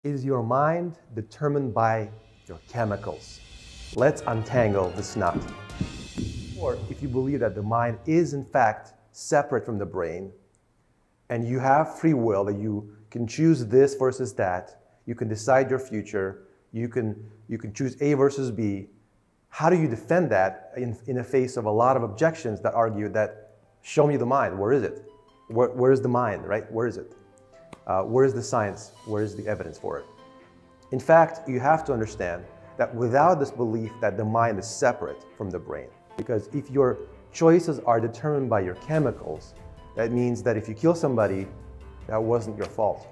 Is your mind determined by your chemicals? Let's untangle this knot. Or if you believe that the mind is in fact separate from the brain, and you have free will, that you can choose this versus that, you can decide your future, you can choose A versus B, how do you defend that in the face of a lot of objections that argue that, show me the mind, where is it? Where is the mind, right? Where is it? Where is the science? Where is the evidence for it? In fact, you have to understand that without this belief that the mind is separate from the brain, because if your choices are determined by your chemicals, that means that if you kill somebody, that wasn't your fault.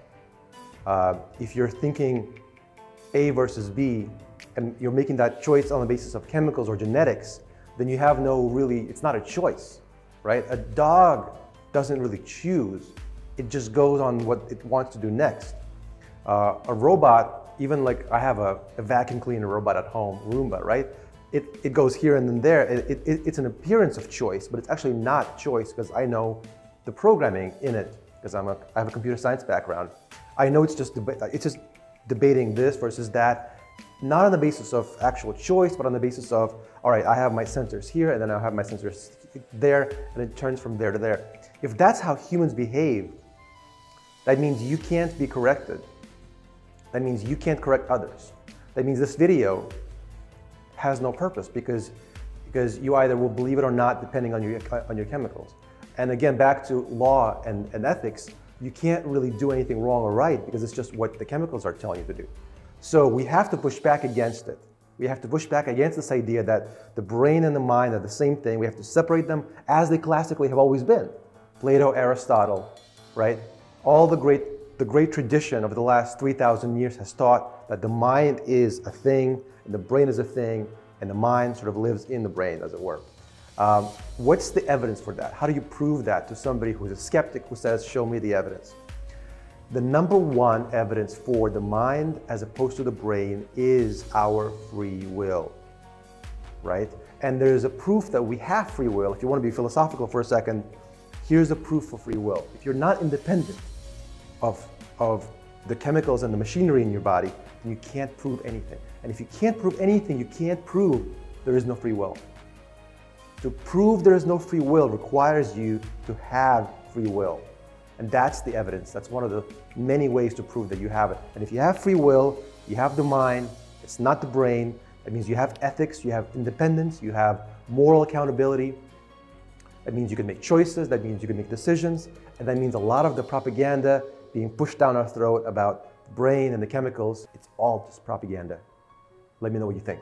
If you're thinking A versus B, and you're making that choice on the basis of chemicals or genetics, then you have it's not a choice, right? A dog doesn't really choose. It just goes on what it wants to do next. A robot, even like I have a vacuum cleaner robot at home, Roomba, right? It goes here and then there. It's an appearance of choice, but it's actually not choice because I know the programming in it, because I have a computer science background. I know it's just debating this versus that, not on the basis of actual choice, but on the basis of, all right, I have my sensors here, and then I'll have my sensors there, and it turns from there to there. If that's how humans behave, that means you can't be corrected. That means you can't correct others. That means this video has no purpose because you either will believe it or not depending on your chemicals. And again, back to law and ethics, you can't really do anything wrong or right because it's just what the chemicals are telling you to do. So we have to push back against it. We have to push back against this idea that the brain and the mind are the same thing. We have to separate them as they classically have always been. Plato, Aristotle, right? All the great tradition of the last 3,000 years has taught that the mind is a thing, and the brain is a thing, and the mind sort of lives in the brain, as it were. What's the evidence for that? How do you prove that to somebody who's a skeptic who says, show me the evidence? The number one evidence for the mind as opposed to the brain is our free will, right? And there's a proof that we have free will. If you want to be philosophical for a second, here's a proof for free will. If you're not independent of the chemicals and the machinery in your body, then you can't prove anything. And if you can't prove anything, you can't prove there is no free will. To prove there is no free will requires you to have free will. And that's the evidence. That's one of the many ways to prove that you have it. And if you have free will, you have the mind, it's not the brain. That means you have ethics, you have independence, you have moral accountability. That means you can make choices, that means you can make decisions, and that means a lot of the propaganda being pushed down our throat about the brain and the chemicals, it's all just propaganda. Let me know what you think.